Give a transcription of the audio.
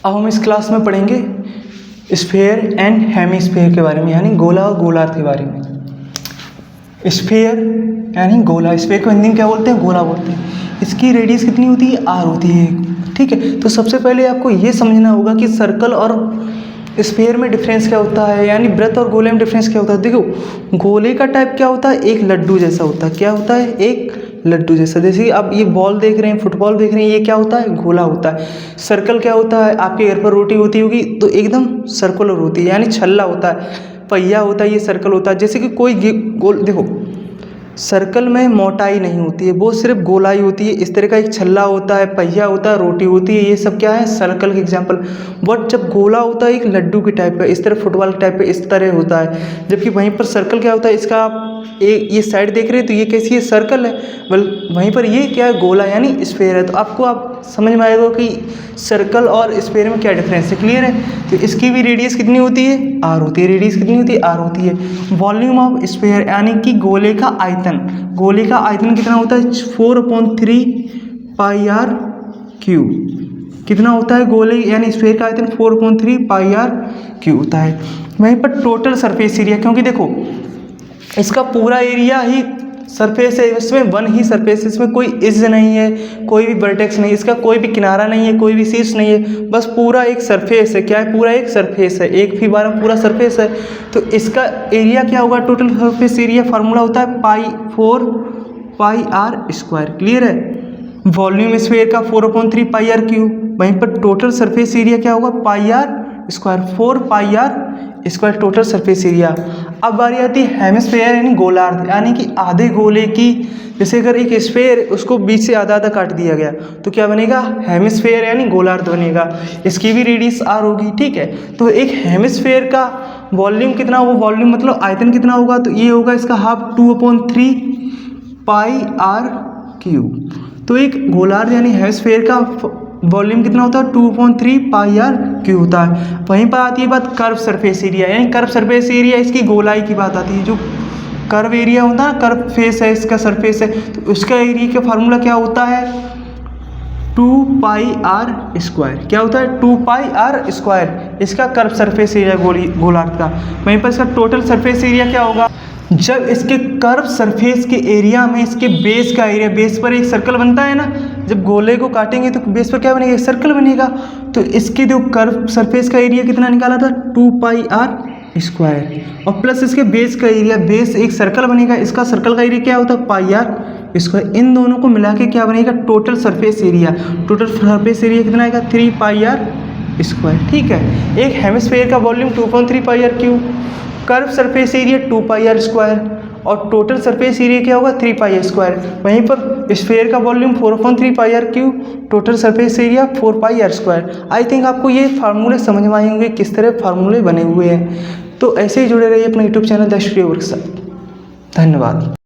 अब हम इस क्लास में पढ़ेंगे स्फीयर एंड हेमिस्फीयर के बारे में, यानी गोला और गोलार्ध के बारे में। स्फीयर यानी गोला, स्फीयर को हिंदी में क्या बोलते हैं? गोला बोलते हैं। इसकी रेडियस कितनी होती है? आर होती है। ठीक है, तो सबसे पहले आपको ये समझना होगा कि सर्कल और स्फीयर में डिफरेंस क्या होता है, यानी वृत्त और गोले में डिफरेंस क्या होता है। देखो, गोले का टाइप क्या होता है? एक लड्डू जैसा होता है। क्या होता है? एक लड्डू जैसा। जैसे कि आप ये बॉल देख रहे हैं, फुटबॉल देख रहे हैं, ये क्या होता है? गोला होता है। सर्कल क्या होता है? आपके घर पर रोटी होती होगी तो एकदम सर्कुलर होती है, यानी छल्ला होता है, पहिया होता है, ये सर्कल होता है। जैसे कि कोई गोल, देखो सर्कल में मोटाई नहीं होती है, वो सिर्फ गोलाई होती है। इस तरह का एक छल्ला होता है, पहिया होता है, रोटी होती है, ये सब क्या है? सर्कल के एग्जाम्पल। बट जब गोला होता है एक लड्डू के टाइप का, इस तरह फुटबॉल के टाइप का इस तरह होता है। जबकि वहीं पर सर्कल क्या होता है? इसका आप ये साइड देख रहे हैं तो ये कैसी है? सर्कल है। वहीं पर ये क्या है? गोला यानी स्फीयर है। तो आपको आप समझ में आएगा कि सर्कल और स्फीयर में क्या डिफरेंस है। क्लियर है? तो इसकी भी रेडियस कितनी होती है? आर होती है। रेडियस कितनी होती है? आर होती है। वॉल्यूम ऑफ स्फीयर यानी कि गोले का आयतन, गोले का आयतन कितना होता है? 4/3 पाई आर क्यूब। कितना होता है गोले यानी स्फीयर का आयतन? 4/3 पाई आर क्यूब होता है। वहीं पर टोटल सरफेस एरिया, क्योंकि देखो इसका पूरा एरिया ही सरफेस है, इसमें वन ही सरफेस, इसमें कोई एज नहीं है, कोई भी वर्टेक्स नहीं, इसका कोई भी किनारा नहीं है, कोई भी शीर्ष नहीं है, बस पूरा एक सरफेस है। क्या है? पूरा एक सरफेस है, एक फी बार पूरा सरफेस है। तो इसका एरिया क्या होगा? टोटल सरफेस एरिया फार्मूला होता है 4 पाई आर स्क्वायर। क्लियर है? वॉल्यूम स्फीयर का 4/3 पाई आर क्यूब। वहीं पर टोटल सरफेस एरिया क्या होगा? Pi are square, 4 pi are square total surface area. अब बारी आती है हेमिस्फीयर यानी गोलार्ध, यानी कि आधे गोले की, जैसे अगर एक स्फीयर उसको बीच से आधा आधा काट दिया गया तो क्या बनेगा? हेमिस्फीयर यानी गोलार्ध बनेगा। इसकी भी रेडियस आर होगी। ठीक है, तो एक हेमिस्फीयर का वॉल्यूम कितना, वो वॉल्यूम मतलब आयतन कितना होगा? तो ये होगा इसका हाफ 2/3 पाई आर क्यूब। तो एक गोलार्ध यानी हेमिस्फीयर का वॉल्यूम कितना होता है? 2/3 पाई आर क्यूब होता है। वहीं पर आती है बात कर्व सरफेस एरिया, यानी कर्व सरफेस एरिया, इसकी गोलाई की बात आती है। जो कर्व एरिया होता है ना, कर्व फेस है, इसका सरफेस है, तो उसका एरिया का फार्मूला क्या होता है? 2 पाई आर स्क्वायर। क्या होता है? 2 पाई आर स्क्वायर इसका कर्व सरफेस एरिया गोलार्ध का। वहीं पर इसका टोटल सरफेस एरिया क्या होगा? जब इसके कर्व सरफेस के एरिया में इसके बेस का एरिया, बेस पर एक सर्कल बनता है ना, जब गोले को काटेंगे तो बेस पर क्या बनेगा? एक सर्कल बनेगा। तो इसके जो कर्व सरफेस का एरिया कितना निकाला था? 2 पाई आर स्क्वायर, और प्लस इसके बेस का एरिया, बेस एक सर्कल बनेगा, इसका सर्कल का एरिया क्या होता है? पाई आर स्क्वायर। इन दोनों को मिला के क्या बनेगा? Total surface area. Total surface area कितना आएगा? 3 पाई आर स्क्वायर। ठीक है, एक हेमिस्फीयर का volume 2/3 pi r cube, curve surface area 2 pi are square, और टोटल सरफेस एरिया क्या होगा? 3 पाई आर स्क्वायर। वहीं पर स्फीयर का volume 4/3 pi r cube, total surface area 4 pi are square. I think आपको ये फार्मूले समझ में आए होंगे, किस तरह फार्मूले बने हुए हैं। तो ऐसे ही जुड़े रहिए अपने YouTube channel the study work के साथ। धन्यवाद।